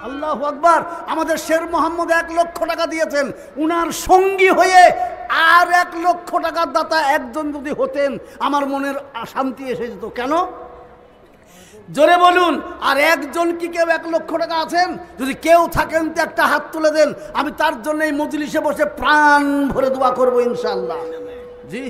আল্লাহু আকবার। আমাদের শের মোহাম্মদ 1 লক্ষ টাকা দিয়েছেন, উনার সঙ্গী হয়ে আর 1 লক্ষ টাকার দাতা একজন যদি হতেন আমার মনের শান্তি এসে যেত। কেন জোরে বলুন? আর একজন কি কেউ 1 লক্ষ টাকা আছেন? যদি কেউ থাকেন তো একটা হাত তুলে দেন, আমি তার জন্য এই মজলিসে বসে প্রাণ ভরে দোয়া করবো ইনশাআল্লাহ। জি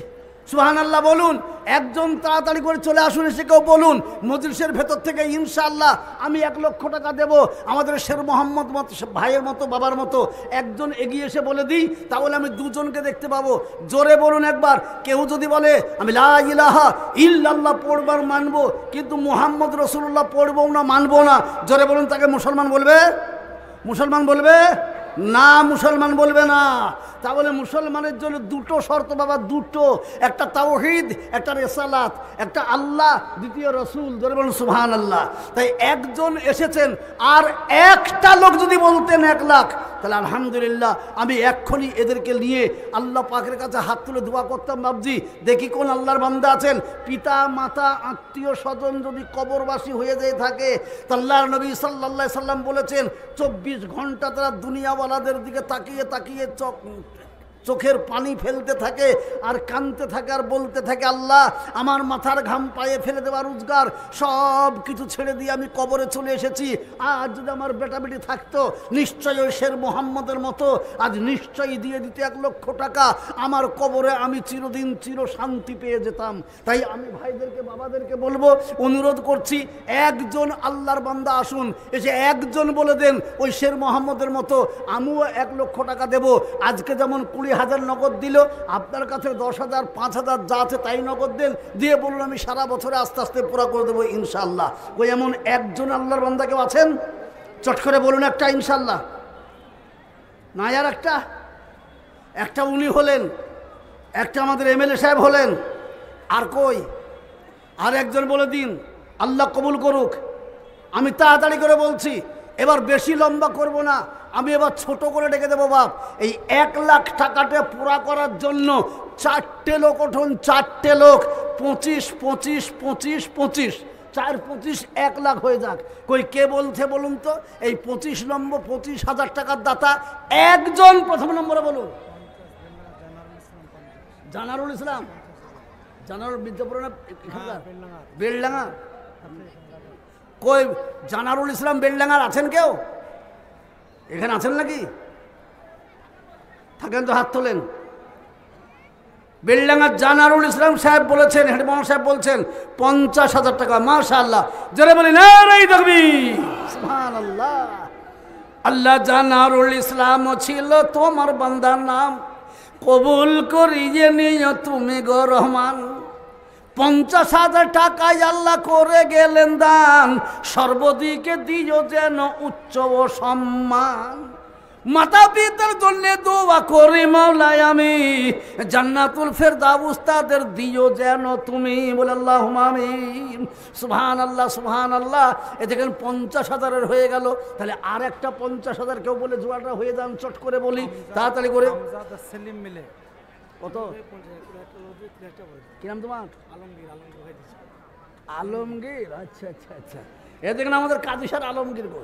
সুবহানাল্লাহ বলুন। একজন তাড়াতাড়ি করে চলে আসুন, এসে কেউ বলুন মজলিসের ভেতর থেকে ইনশাআল্লাহ আমি 1 লক্ষ টাকা দেব। আমাদের শের মোহাম্মদ মতো ভাইয়ের মতো বাবার মতো একজন এগিয়ে এসে বলে দিই, তাহলে আমি দুজনকে দেখতে পাবো। জোরে বলুন একবার। কেউ যদি বলে আমি লা ইলাহা ইল্লাল্লাহ পড়বার মানবো, কিন্তু মুহাম্মদ রাসূলুল্লাহ পড়বো না মানবো না, জোরে বলুন তাকে মুসলমান বলবে? মুসলমান বলবে না, মুসলমান বলবে না। তাহলে মুসলমানের জন্য 2টো শর্ত বাবা, 2টো। একটা তাওহীদ, একটা রিসালাত, একটা আল্লাহ, দ্বিতীয় রসুল। জোরে বলুন সুবহানাল্লাহ। তাই একজন এসেছেন, আর একটা লোক যদি বলতেন 1 লাখ, তাহলে আলহামদুলিল্লাহ আমি এক্ষুনি এদেরকে নিয়ে আল্লাহ পাকের কাছে হাত তুলে দোয়া করতাম। বাবজি দেখি কোন আল্লাহর বান্দা আছেন, পিতা মাতা আত্মীয় স্বজন যদি কবরবাসী হয়ে যেয়ে থাকে, তা আল্লাহর নবী সাল্লাল্লাহু আলাইহি সাল্লাম বলেছেন 24 ঘন্টা তারা দুনিয়াওয়ালাদের দিকে তাকিয়ে তাকিয়ে চোখের পানি ফেলতে থাকে আর কাঁদতে থাকে আর বলতে থাকে, আল্লাহ আমার মাথার ঘাম পায়ে ফেলে দেওয়ার রোজগার সব কিছু ছেড়ে দিয়ে আমি কবরে চলে এসেছি। আজ যদি আমার বেটা বেটি থাকতো, নিশ্চয়ই ওই শের মোহাম্মদের মতো আজ নিশ্চয়ই দিয়ে দিত 1 লক্ষ টাকা, আমার কবরে আমি চিরদিন চির শান্তি পেয়ে যেতাম। তাই আমি ভাইদেরকে বাবাদেরকে বলবো, অনুরোধ করছি একজন আল্লাহর বান্দা আসুন, এসে একজন বলে দেন ওই শের মোহাম্মদের মতো আমিও 1 লক্ষ টাকা দেব। আজকে যেমন 20,000 নগদ দিল, আপনার কাছে 10,000 5,000 যা আছে তাই নগদ দেন, দিয়ে বলুন আমি সারা বছরে আস্তে আস্তে পুরা করে দেবো ইনশাআল্লাহ। ওই এমন একজন আল্লাহর বান্দা কেউ আছেন? চট করে বলুন একটা ইনশাআল্লাহ। না আর একটা উনি হলেন, একটা আমাদের এমএলএ সাহেব হলেন, আর কই? আর একজন বলে দিন, আল্লাহ কবুল করুক। আমি তাড়াতাড়ি করে বলছি, এবার বেশি লম্বা করব না, আমি এবার ছোট করে ডেকে দেবো বাপ। এই 1 লাখ টাকাটা পুরা করার জন্য 4টে লোক উঠুন, 4টে লোক। 25 25 25 25 4 25 1 লাখ হয়ে যাক। কই কে বলছে বলুন তো? এই 25 নম্বর 25,000 টাকার দাতা একজন প্রথম নম্বরে বলুন। জানারুল ইসলাম, জানারুল বিদ্যাপুর না বেলডাঙ্গা? কই জানারুল ইসলাম বেলডাঙ্গার আছেন কেউ? এখানে আছেন নাকি? থাকেন তো হাত তোলেন। বেলডাঙ্গার জানারুল ইসলাম সাহেব বলেছেন, হেডমাস্টার সাহেব বলছেন 50,000 টাকা। মাশাআল্লাহ, জোরে বলি নারায়ে তাকবীর, সুবহানাল্লাহ। আল্লাহ জানারুল ইসলাম ছিল তোমার বান্দার নাম, কবুল করিয়ে নিও তুমি গো রহমান। 50,000 টাকায় আল্লাহ করে গেলেন দান, সর্বদিকে দিও যেন উচ্চ ও সম্মান। মাতা পিতার জন্য দোয়া করি মাওলায় আমি, জান্নাতুল ফেরদাউস তাদের দিও যেন তুমি। বলে আল্লাহুম্মা আমিন। সুবহানাল্লাহ সুবহানাল্লাহ। এ দেখেন 50,000 হয়ে গেল। তাহলে আর একটা 50,000 কেউ বলে জোয়াটা হয়ে যান, চট করে বলি তাড়াতাড়ি করে। সেলিম মিলে কত? কি নাম তোমার? আলমগীর। আচ্ছা আচ্ছা আচ্ছা। এ দেখেন আমাদের কাদিসার আলমগীর গো,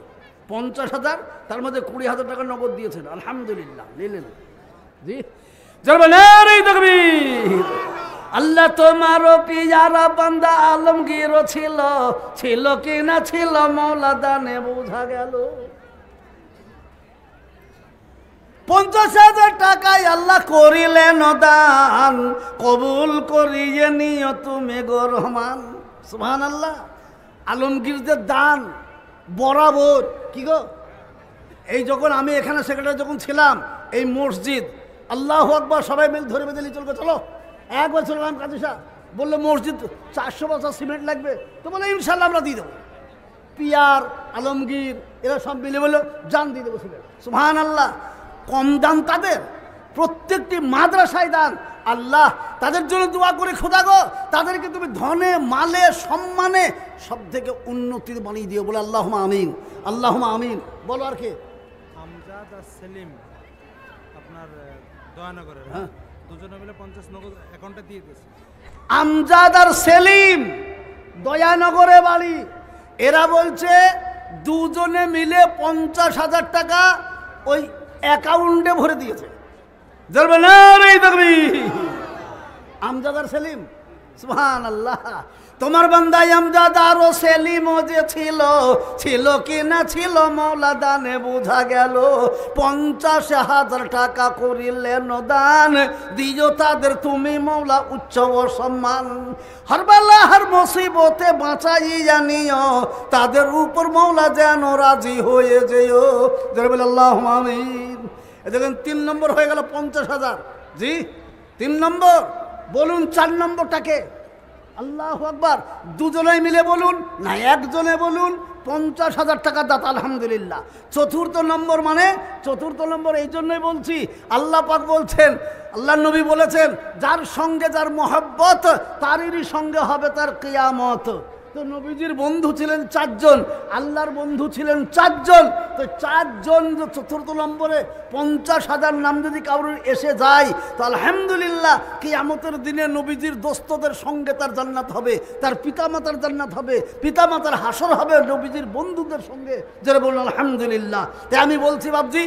50,000, তার মধ্যে 20,000 টাকা নগদ দিয়েছেন। আলহামদুলিল্লাহ। নিলেন জি, আল্লাহ তোমারও পিয়ারা বান্দা আলমগীরও ছিল, ছিল কি না ছিল মওলা দানে বোঝা গেল। 50,000 টাকায় আল্লাহ করিলেন দান, কবুল করিয়ে নিও তুমি গো রহমান। সুবহানাল্লাহ। আলমগীরদের দান বরাবর কি গো, এই যখন আমি এখানে সেক্রেটারি যখন ছিলাম, এই মসজিদ আল্লাহু আকবার সবাই মিল ধরে বেঁধে চলবে, চলো একবার চললাম কাদিসা, বললো মসজিদ 400 বছর সিমেন্ট লাগবে, তো বলে ইনশাল্লাহ আমরা দিয়ে দেবো। পিয়ার আলমগীর এরা সব মিলে বললো জান দিয়ে দেবো সিমেন্ট। সুবহানাল্লাহ। কম দান তাদের, প্রত্যেকটি মাদ্রাসায় দান। আল্লাহ তাদের জন্য দোয়া করে, খোদা গো তাদেরকে তুমি ধনে মালে সম্মানে সব থেকে উন্নতির বানিয়ে দিও। বলে আল্লাহুম্মা আমিন, আল্লাহুম্মা আমিন। বলো আর কে? আমজাদ আর সেলিম আপনার দয়ানগরের, হ্যাঁ, দুজনে মিলে 50 নগদ অ্যাকাউন্টে দিয়ে দিয়েছে। আমজাদ আর সেলিম দয়ানগরে বাড়ি। এরা বলছে দুজনে মিলে 50,000 টাকা ওই অ্যাকাউন্টে ভরে দিয়েছে। ধরবে না রে দেখবি আমজাদ আর সেলিম, সুবহানাল্লাহ। তোমার বান্দাই আমজাদ আর সেলিমও যে ছিল, ছিল কি না ছিল মওলা দানে বোঝা গেল। 50,000 টাকা করিলেন দান, দিও তাদের তুমি মওলা উচ্চ ও সম্মান। হর বেলা হর মুসিবতে বাঁচাই জানিও, তাদের উপর মওলা যেন রাজি হয়ে যেও। জোরে আল্লাহুম্মা আমিন। দেখেন 3 নম্বর হয়ে গেল 50,000। জি 3 নম্বর। বলুন 4 নম্বরটাকে। আল্লাহু আকবার। দুজনে মিলে বলুন না একজনে বলুন। 50,000 টাকা দাতা আলহামদুলিল্লাহ। চতুর্থ নম্বর মানে চতুর্থ নম্বর এই জন্যই বলছি, আল্লাহ পাক বলছেন, আল্লাহ নবী বলেছেন, যার সঙ্গে যার মহব্বত তারই সঙ্গে হবে তার কিয়ামত। তো নবীজির বন্ধু ছিলেন 4 জন, আল্লাহর বন্ধু ছিলেন 4 জন। তো 4 জন চতুর্থ নম্বরে 50,000 নাম যদি কারোর এসে যায় তো আলহামদুলিল্লাহ কিয়ামতের দিনে নবীজির দোস্তদের সঙ্গে তার জান্নাত হবে, তার পিতামাতার জান্নাত হবে, পিতামাতার হাসর হবে নবীজির বন্ধুদের সঙ্গে। যারা বলুন আলহামদুলিল্লাহ। তাই আমি বলছি বাবজি,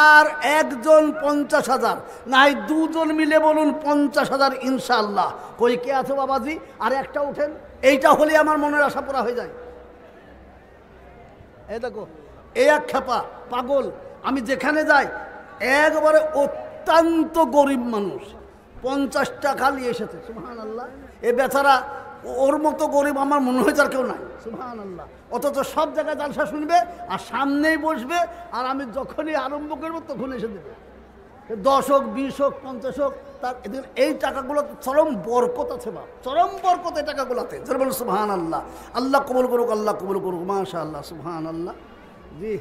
আর একজন 50,000 নাই 2 জন মিলে বলুন 50,000 ইনশাআল্লাহ। কই কে আছে বাবাজি? আর একটা উঠেন, এইটা হলে আমার মনের আশা পুরা হয়ে যায়। এই দেখো এই এক খেপা পাগল, আমি যেখানে যাই একবারে অত্যন্ত গরিব মানুষ, 50 টাকা নিয়ে এসেছে। সুবহানাল্লাহ। এ বেচারা ওর মতো গরিব আমার মনে হয় আর কেউ নাই। সুবহানাল্লাহ। অথচ সব জায়গায় জালসা শুনবে আর সামনেই বসবে, আর আমি যখনই আরম্ভ করবো তখন এসে দেবে। 10 হোক 20 হোক 50 হোক, তার এই টাকাগুলো চরম বরকত আছে বাপ, চরম বরকত এই টাকাগুলোতে। যারা বলুন সুবহানাল্লাহ। আল্লাহ কবুল করুক, আল্লাহ কবুল করুক, মাশাআল্লাহ, সুবহানাল্লাহ। জি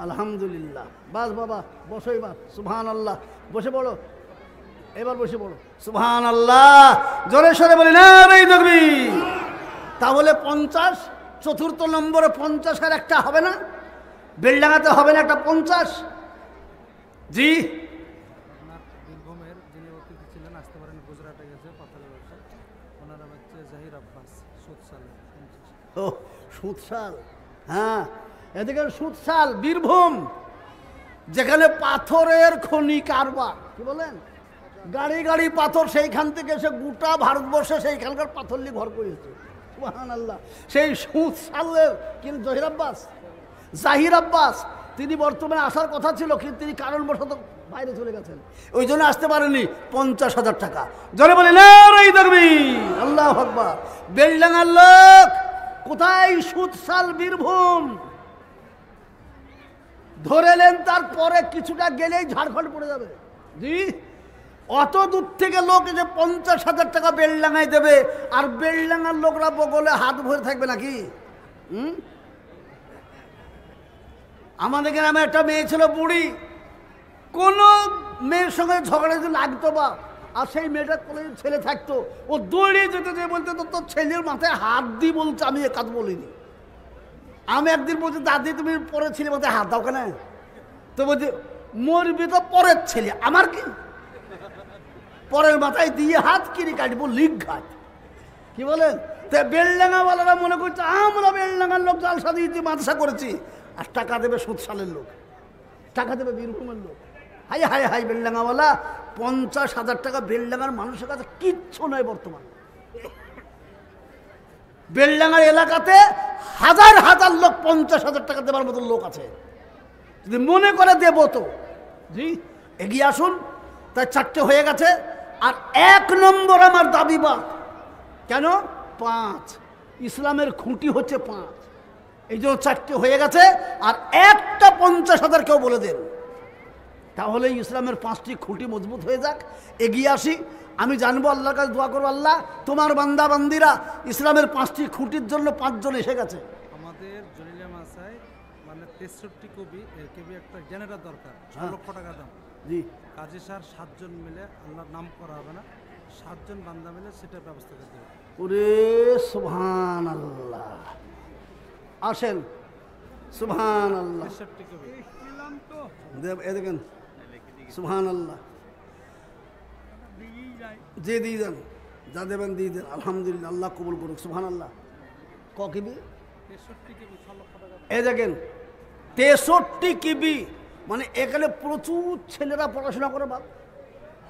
আলহামদুলিল্লাহ। বাস বাবা বসো এবার, সুবহানাল্লাহ। বসে পড়ো এবার, বসে পড়ো, সুবহানাল্লাহ। জোরে সরে বলি না রে দেখবি। তাহলে 50, চতুর্থ নম্বরে 50 আর একটা হবে না? বেলডাঙ্গাতে হবে না একটা 50? জি আপনার বীরভূমের যিনি অতিথি ছিলেন, আসতে পারেন, গুজরাটে গেছে পাতালের ব্যবসা, ওনারা হচ্ছে জাহির আব্বাস সুদসালে। ও সুদসাল, হ্যাঁ এদিকে সুদসাল বীরভূম, যেখানে পাথরের খনি কারবার। কি বলেন? গাড়ি গাড়ি পাথর, সেইখান থেকে এসে গোটা ভারতবর্ষে সেইখানকার পাথর নিয়ে ঘর করেছে। সুবহানাল্লাহ। সেই সুদসালের কিন্তু জাহির আব্বাস তিনি বর্তমানে আসার কথা ছিল, কিন্তু তিনি কারণবশত বাইরে চলে গেছেন, ওই জন্য আসতে পারেনি। 50,000 টাকা। জোরে বলি না রে দেখবি। আল্লাহু আকবার। বেলডাঙ্গার লোক কোথায়? সুদসাল বীরভূম। ধরেলেন, তারপরে কিছুটা গেলেই ঝাড়খণ্ড পড়ে যাবে। জি অত দূর থেকে লোক যে 50,000 টাকা বেলডাঙ্গায় দেবে, আর বেলডাঙ্গার লোকরা বগলে হাত ভরে থাকবে নাকি? আমাদের গ্রামে একটা মেয়ে ছিল বুড়ি, কোনো মেয়ের সঙ্গে ঝগড়া যদি লাগতো বা, আর সেই মেয়েটার কোলে ছেলে থাকতো, ও দৌড়িয়ে যেতে যে বলতে তো তোর ছেলের মাথায় হাত দিয়ে বলছে, আমি এ কথা বলিনি। আমি একদিন বলছি, দাদি তুমি পরের ছেলে মাথায় হাত দাও কেন? তো বলছি মরবি তো পরের ছেলে, আমার কি? পরের মাথায় দিয়ে হাত কিনে কাটবো, লিক ঘাট। কি বলেন? তা বেলডাঙ্গাওয়ালারা মনে করছে আমরা বেলডাঙ্গার লোক জালসা দিয়েছি, মাদ্রাসা করেছি, আর টাকা দেবে সুদসালের লোক, টাকা দেবে বীরভূমের লোক। High high high বেলডাঙ্গাওয়ালা। 50,000 টাকা বেলডাঙ্গার মানুষের কাছে কিচ্ছু নয় বর্তমানে। বেলডাঙ্গার এলাকাতে হাজার হাজার লোক 50,000 টাকা দেবার মতো লোক আছে, যদি মনে করে দেব তো। জি এগিয়ে আসুন। তাই 4টে হয়ে গেছে। আর 1 নম্বর আমার দাবি বা কেন 5, ইসলামের খুঁটি হচ্ছে 5, এই জন্য 4টে হয়ে গেছে। আর একটা 50,000 কেউ বলে দেন, তাহলে ইসলামের 5টি খুঁটি মজবুত হয়ে যাক। এগিয়ে আসি। আমি জানবো, আল্লাহর কাছে দোয়া করবো, আল্লাহ তোমার বান্দা বান্দিরা ইসলামের 5টি খুঁটির জন্য 5 জন এসে গেছে। আমাদের জলিলিয়া মাসায় মানে 63 কেবি একটা জেনারেটর দরকার, 6 লক্ষ টাকা দাম। জি কাজী স্যার 7 জন মিলে, আল্লাহর নাম করা হবে না, 7 জন বান্দা মিলে সেটার ব্যবস্থা করতে হবে। ওরে সুবহানাল্লাহ। আসেন, সুবহানাল্লাহ। 63 কেবি এ দেখেন, সুবহানাল্লাহ। যে দিয়ে দেন, যা দেবেন দিয়ে দেন, আলহামদুলিল্লাহ, আল্লাহ কবুল করুক, সুবহানাল্লাহ। ক কিবি? 63 কেবি, 6 লক্ষ টাকা। এই দেখেন 63 কিবি, মানে এখানে প্রচুর ছেলেরা পড়াশোনা করে বাপ।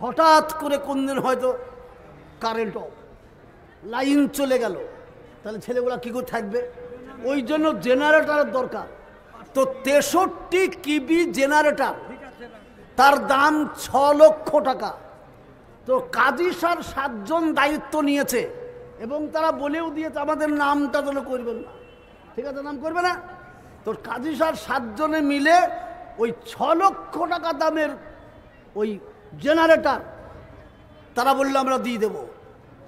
হঠাৎ করে কোন দিন হয়তো কারেন্ট অফ, লাইন চলে গেল, তাহলে ছেলেগুলা কী করে থাকবে? ওই জন্য জেনারেটরের দরকার। তো 63 কিবি জেনারেটর, তার দাম 6 লক্ষ টাকা। তো কাজী স্যার 7 জন দায়িত্ব নিয়েছে এবং তারা বলেও দিয়েছে আমাদের নামটা যেন করবেন না, ঠিক আছে? নাম করবে না। তো কাজী স্যার 7 জনে মিলে ওই 6 লক্ষ টাকা দামের ওই জেনারেটর তারা বললো আমরা দিয়ে দেবো।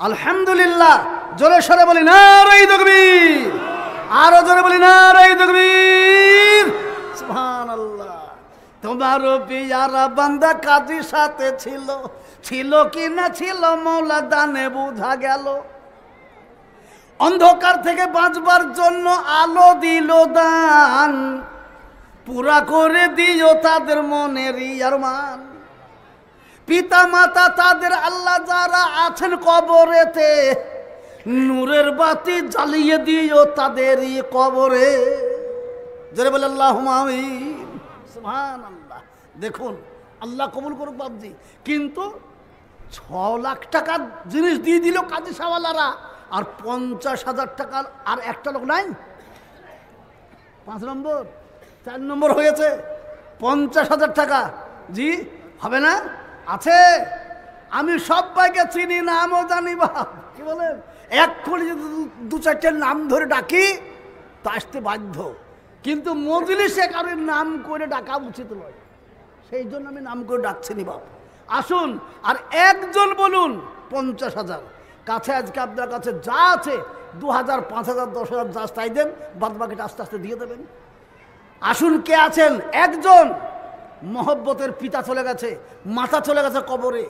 আলহামদুলিল্লাহ, জোরে সরে বলি নারে তাকবীর, আরো জোরে বলি নারে তাকবীর, সুবহানাল্লাহ। তোমার পিয়ারা বান্দা কাজী সাথে ছিল, ছিল কি না ছিল মওলা দানে বোঝা গেল। অন্ধকার থেকে বাঁচবার জন্য আলো দিল দান, পুরা করে দিও তাদের মনেরই আরমান। পিতা মাতা তাদের আল্লাহ যারা আছেন কবরেতে, নূরের বাতি জ্বালিয়ে দিও তাদেরই কবরে। জোরে বলে আল্লাহুম্মা আমিন, সুবহানাল্লাহ। দেখুন আল্লাহ কবুল করুক বাবজি। কিন্তু 6 লাখ টাকার জিনিস দিয়ে দিল কাজী সাওয়ালারা, আর 50,000 টাকার আর একটা লোক নাই। 5 নম্বর 4 নম্বর হয়েছে 50,000 টাকা। জি হবে না? আছে। আমি সবাইকে চিনি, নামও জানি বাপ। কি বলেন? এক্ষুনি যদি 2-4টা নাম ধরে ডাকি তা আসতে বাধ্য, কিন্তু মজলিসে কারোর নাম করে ডাকা উচিত নয়, সেই জন্য আমি নাম করে ডাকছি নি বাপ। আসুন আর একজন বলুন 50,000। কাছে আজকে আপনার কাছে যা আছে 2,000, 5,000, 10,000 যা তাই দেন, বাদ বাকিটা আস্তে আস্তে দিয়ে দেবেন। আসুন কে আছেন? একজন। মহব্বতের পিতা চলে গেছে, মাতা চলে গেছে কবরে,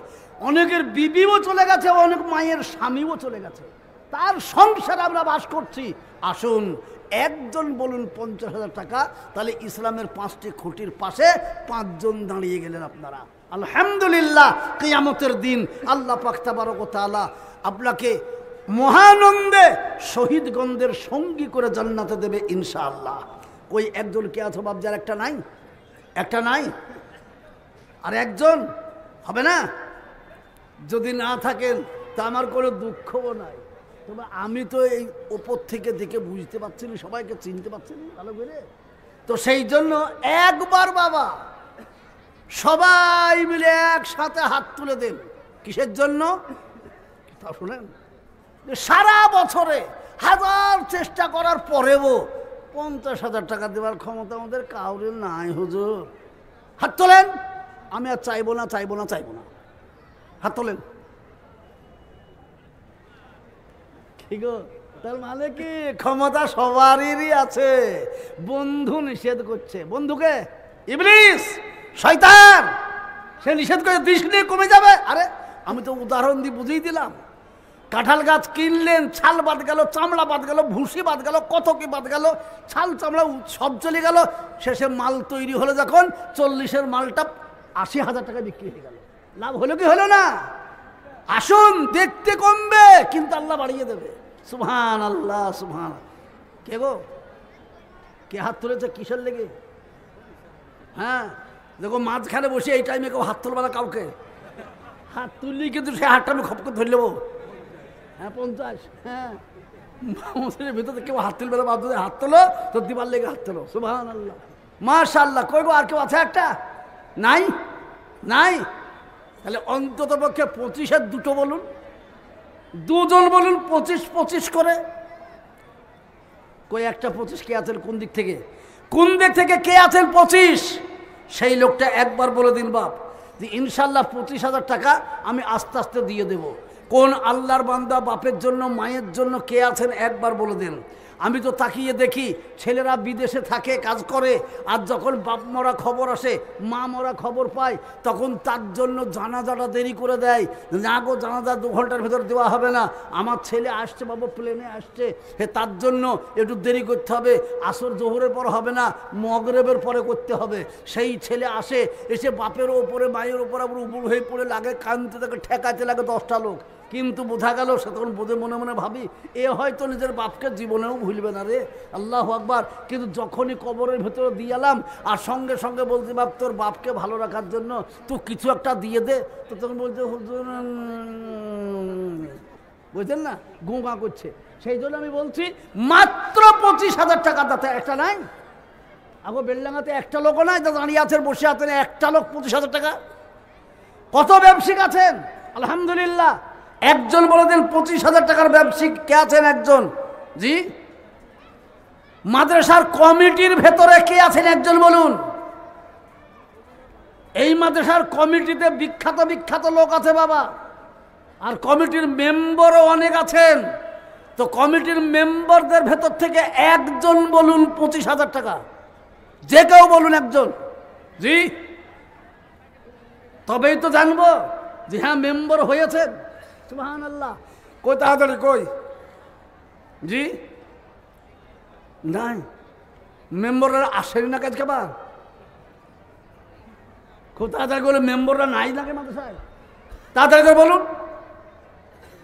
অনেকের বিবিও চলে গেছে, অনেক মায়ের স্বামীও চলে গেছে, তার সংসারে আমরা বাস করছি। আসুন একজন বলুন 50,000 টাকা, তাহলে ইসলামের 5টি খুঁটির পাশে 5 জন দাঁড়িয়ে গেলেন আপনারা। আলহামদুলিল্লাহ, কিয়ামতের দিন আল্লাহ পাক তাবারক ওয়া তাআলা আপনাকে মহানন্দে শহীদগণদের সঙ্গী করে জান্নাতে দেবে ইনশাআল্লাহ। কই একজন কে আছে বাপ? যার একটা নাই, একটা নাই, আর একজন হবে না? যদি না থাকেন তা আমার কোনো দুঃখও নাই। তবে আমি তো এই ওপর থেকে দেখে বুঝতে পারছি না, সবাইকে চিনতে পারছি না ভালো করে। তো সেই জন্য একবার বাবা সবাই মিলে একসাথে হাত তুলে দেন। কিসের জন্য? তা শুনেন, সারা বছরে 1000 চেষ্টা করার পরেও 50,000 টাকা দেওয়ার ক্ষমতা আমাদের কাউরের নাই হুজুর। হাত তোলেন। আমি আর চাইবো না, চাইবো না, চাইবো না। হাত তোলেন। ঠিক, তার মানে কি ক্ষমতা সবারই আছে, বন্ধু নিষেধ করছে। বন্ধুকে ইবলিস, শয়তান, সে নিষেধ করে দিস নিয়ে কমে যাবে। আরে আমি তো উদাহরণ দিয়ে বুঝিয়ে দিলাম। কাঁঠাল গাছ কিনলেন, ছাল বাদ গেল, চামড়া বাদ গেল, ভুসি বাদ গেল, কত কি বাদ গেল, ছাল চামড়া সব চলে গেল। শেষে মাল তৈরি হলো যখন 40-এর মালটা 80,000 টাকা বিক্রি হয়ে গেল। লাভ হলো কি হলো না? আসুন, দেখতে কমবে কিন্তু আল্লাহ বাড়িয়ে দেবে। সুবহানাল্লাহ, সুবহান। কে গো? কে হাত তুলেছে? কিসের লেগে? হ্যাঁ দেখো, মাঝখানে বসে এই টাইমে কেউ হাত তুলবে না কাউকে। হাত তুললি কিন্তু সে হাতটা আমি খপকে ধরে নেবো। হ্যাঁ 50, হ্যাঁ মসজিদের ভিতরে কেউ হাত তুলবে না, বাপ যদি হাত তোলো তো দিবার লেগে হাত তোলো। সুবহানাল্লাহ, মাশাআল্লাহ। কই গো? আর কেউ আছে? একটা নাই, নাই। তাহলে অন্তত পক্ষে 25-এর 2টো বলুন, 2 জন বলুন 25-25 করে। কই একটা 25 কে আছেন? কোন দিক থেকে? কোন দিক থেকে কে আছেন 25? সেই লোকটা একবার বলে দিন বাপ যে ইনশাল্লাহ 25,000 টাকা আমি আস্তে আস্তে দিয়ে দেব। কোন আল্লাহর বান্দা বাপের জন্য মায়ের জন্য কে আছেন একবার বলে দেন। আমি তো তাকিয়ে দেখি ছেলেরা বিদেশে থাকে, কাজ করে, আর যখন বাপ মরা খবর আসে, মা মরা খবর পায়, তখন তার জন্য জানাজাটা দেরি করে দেয়। না গো, জানাজা 2 ঘন্টার ভেতর দেওয়া হবে না, আমার ছেলে আসছে বাবু, প্লেনে আসছে, তার জন্য একটু দেরি করতে হবে, আসর জোহরের পর হবে না, মগরেবের পরে করতে হবে। সেই ছেলে আসে, এসে বাপের ওপরে মায়ের ওপর আবার উবুর হয়ে পড়ে লাগে, কানতে থাকে, ঠেকাতে লাগে 10টা লোক। কিন্তু বোঝা গেল সে তখন বোঝে মনে মনে ভাবি এ হয়তো নিজের বাপকে জীবনেও ভুলবে না রে, আল্লাহ আকবার। কিন্তু যখনই কবরের ভেতরে দিয়ে এলাম আর সঙ্গে সঙ্গে বলছি বাপ তোর বাপকে ভালো রাখার জন্য তুই কিছু একটা দিয়ে দে, তো তখন বলছে হুজুর বুঝলেন না, গুঁ করছে। সেই জন্য আমি বলছি মাত্র 25,000 টাকা দাতা একটা নাই, আগো বেলডাঙ্গাতে একটা লোকও নাই যা দাঁড়িয়ে আছেন বসে আছেন, একটা লোক 25,000 টাকা। কত ব্যবসায়িক আছেন আলহামদুলিল্লাহ, একজন বলে দেন 25,000 টাকার ব্যবসায়িক কে আছেন একজন? জি, মাদ্রাসার কমিটির ভেতরে কে আছেন একজন বলুন? এই মাদ্রাসার কমিটিতে বিখ্যাত বিখ্যাত লোক আছে বাবা, আর কমিটির মেম্বারও অনেক আছেন। তো কমিটির মেম্বারদের ভেতর থেকে একজন বলুন 25,000 টাকা, যে কেউ বলুন একজন। জি, তবেই তো জানবো যে হ্যাঁ মেম্বার হয়েছেন। সুবহানাল্লাহ। কই তাড়াতাড়ি কই? জি নাই, মেম্বাররা আসেনি না কাজ খাবার, খুব তাড়াতাড়ি করে মেম্বাররা নাই নাকি মাদ্রাসায়? তাড়াতাড়ি করে বলুন।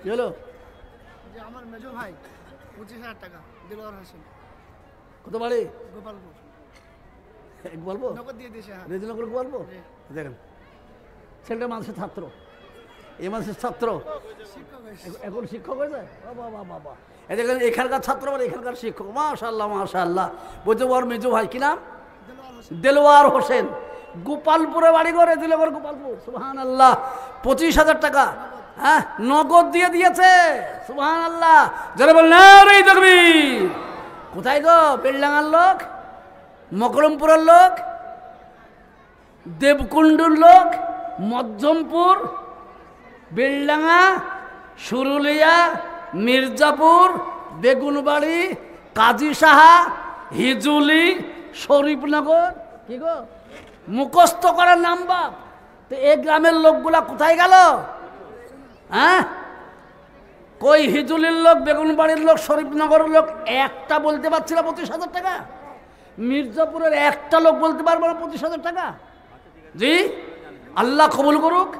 কি হলো? যে আমার মেজো ভাই 25,000 টাকা, দিলওয়ার হোসেন। কত বাড়ি? গোপালপুর। বলবো নগদ দিয়ে দিয়েছে। হ্যাঁ, রেজিনগর বলবো। দেখেন ছেলেটা মানুষের ছাত্র, এই মানুষের ছাত্র শিক্ষক হয়েছে। এখন শিক্ষক হয়েছে। বাবা বাবা, দেখেন এখানকার ছাত্র মানে এখানকার শিক্ষক। মাশাআল্লাহ মাশাআল্লাহ। বলছে ওর মেজো ভাই কি নাম? দিলওয়ার হোসেন। দেলোয়ার হোসেন, গোপালপুরে বাড়ি করে, দিলগর গোপালপুর। সুবহানাল্লাহ। 25,000 টাকা হ্যাঁ নগদ দিয়ে দিয়েছে। সুবহানাল্লাহ। যারা বল না রে তাকবীর। কোথায় গো? বেলডাঙ্গার লোক, মকরমপুরের লোক, দেবকুণ্ডুর লোক, মধ্যমপুর, বেলডাঙ্গা, সুরুলিয়া, মির্জাপুর, বেগুনবাড়ি, কাজী সাহা, হিজুলি, শরীফনগর। কি গো মুখস্থ করার নাম বাপ। তো এই গ্রামের লোকগুলা কোথায় গেল? হ্যাঁ, কই হিজুলির লোক, বেগুনবাড়ির লোক, শরীফনগরের লোক একটা বলতে পারছি না 25,000 টাকা? মির্জাপুরের একটা লোক বলতে পারবো না 25,000 টাকা? জি, আল্লাহ কবুল করুক।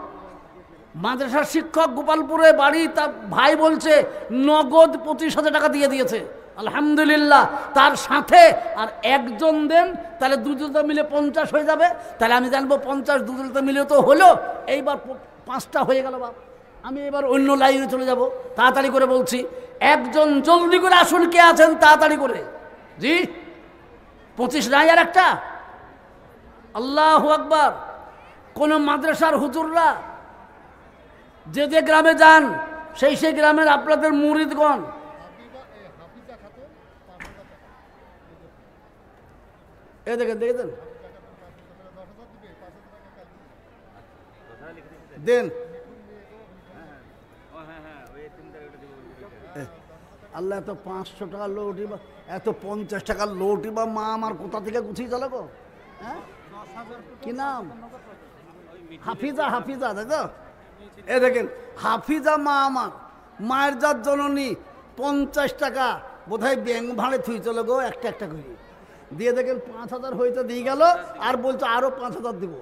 মাদ্রাসার শিক্ষক গোপালপুরে বাড়ি, তা ভাই বলছে নগদ 25,000 টাকা দিয়ে দিয়েছে। আলহামদুলিল্লাহ। তার সাথে আর একজন দেন, তাহলে দুজনটা মিলে 50 হয়ে যাবে। তাহলে আমি জানবো 50 দুজনটা মিলে তো হলো। এইবার 5টা হয়ে গেল বাপ। আমি এবার অন্য লাইনে চলে যাব। তাড়াতাড়ি করে বলছি, একজন জলদি করে আসুন, কে আছেন তাড়াতাড়ি করে? জি, 25 নাই আর একটা? আল্লাহু আকবার। কোন মাদ্রাসার হুজুররা যে যে গ্রামে যান, সেই সেই গ্রামের আপনাদের মুরিদগণ এ দেখেন দেখেছেন দেন। আল্লাহ এত 500 টাকার লোটি বা এত 50 টাকার লোটি বা মা আমার কোথা থেকে গুছিয়ে চলো গো? হ্যাঁ, কি নাম? হাফিজা। হাফিজা তাই তো? এ দেখেন হাফিজা মা আমার, মায়ের যার জননী 50 টাকা বোধহয় ব্যাংক ভাড়ে থুই চলো গো, একটা একটা করে দিয়ে দেখেন 5,000 হইতে দিয়ে গেল, আর বলছো আরো 5,000 দিব,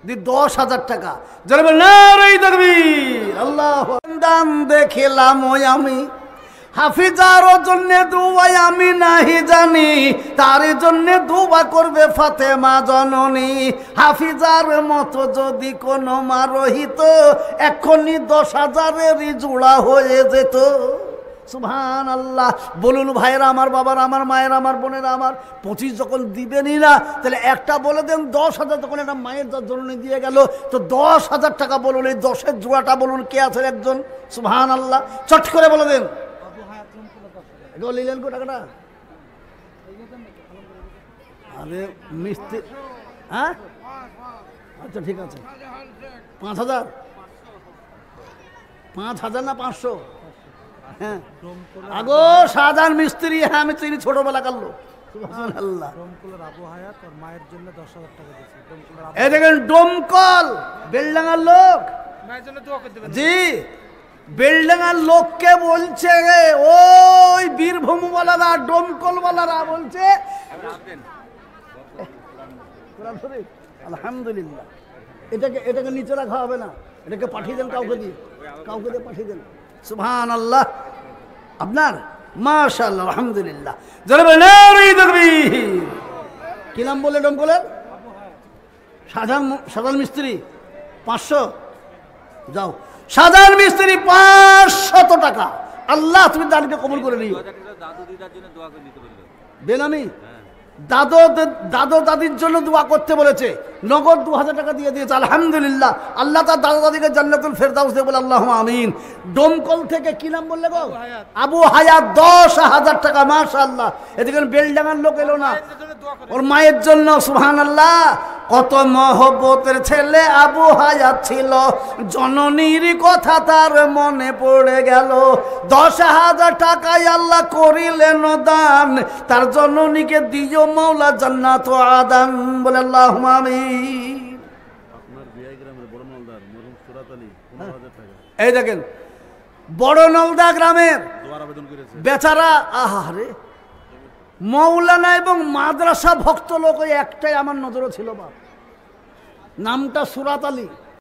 দিয়ে 10,000 টাকা। যারা বল না রে তাকবীর, আল্লাহ দান দেখিলাম ওই আমি, হাফিজার জন্য দুবাই আমি নাহি জানি, তার জন্য দুবা করবে ফাতেমা জননী। হাফিজার মতো যদি কোনো মা রহিত, এখনই 10,000-এরই জোড়া হয়ে যেত। সুবহানাল্লাহ। বলুন ভাইয়েরা আমার, বাবার আমার, মায়ের আমার, বোনের আমার, 25 যখন দিবেনই না, তাহলে একটা বলে দেন 10,000 তখন একটা মায়ের যার জননী দিয়ে গেল, তো 10,000 টাকা বলুন। এই 10-এর জোড়াটা বলুন কে আছেন একজন? সুবহানাল্লাহ। চট করে বলে দেন। নিলেন কো টাকাটা? আরে মিস্ত্রি, হ্যাঁ আচ্ছা ঠিক আছে। 5,000? 5,000 না 500? হ্যাঁ আগো শাহজাহান মিস্ত্রি, হ্যাঁ আমি চিনি, ছোটবেলা কাটলো। সুবহানাল্লাহ। ডোমকলের আবু হায়াত আর মায়ের জন্য 10,000 টাকা দিয়েছে। ডোমকলের এই দেখেন ডোমকল, বেলডাঙ্গার লোক। মায়ের জন্য দোয়া করে দেবেন। জি, বেলডাঙ্গার লোককে বলছে ওই বীরভূমওয়ালারা, ডোমকলওয়ালারা বলছে আলহামদুলিল্লাহ। এটাকে নিচে রাখা হবে না, এটাকে পাঠিয়ে দেন কাউকে দিয়ে, কাউকে দিয়ে পাঠিয়ে দেন। সুবহানাল্লাহ। আপনার মাশাআল্লাহ আলহামদুলিল্লাহ। যারা বলেন নারে তাকবীর। কি নাম বলে ডমকলের? সাধারণ মিস্ত্রি 500। যাও সাধারণ মিস্ত্রি 500 টাকা। আল্লাহ তুমি দানকে কবুল করে নিও। বেনামি দাদু দাদির জন্য দোয়া করতে বলেছে, নগদ 2000 টাকা দিয়ে দিয়েছে। আলহামদুলিল্লাহ, আল্লাহ তার দাদা দাদিকে জান্নাতুল ফেরদাউস দেবে বলে আল্লাহুম্মা আমিন। ডোমকল থেকে কি নাম বললে গো? আবু হায়াত 10,000 টাকা। মাশাআল্লাহ। এদিকে বেলডাঙ্গার লোক এলো না, ওর মায়ের জন্য। সুবহানাল্লাহ। কত মহব্বতের ছেলে আবু হায়াত ছিল, জননীর কথা তার মনে পড়ে গেল। 10,000 টাকায় আল্লাহ করিলেন দান, তার জননীকে দিও মাওলা জান্নাত ও আদান বলে আল্লাহুম্মা আমিন। আপনার বিআই গ্রামের বড় মালদার মরহুম সুরাত আলী 15,000 টাকা এই দেখেন বড় নলদা গ্রামের দোয়ার আবেদন করেছে। বেচারা, আহারে, মৌলানা এবং মাদ্রাসা ভক্ত লোক ওই একটাই আমার নজরে ছিল। বাপ নামটা সুরাত আলী।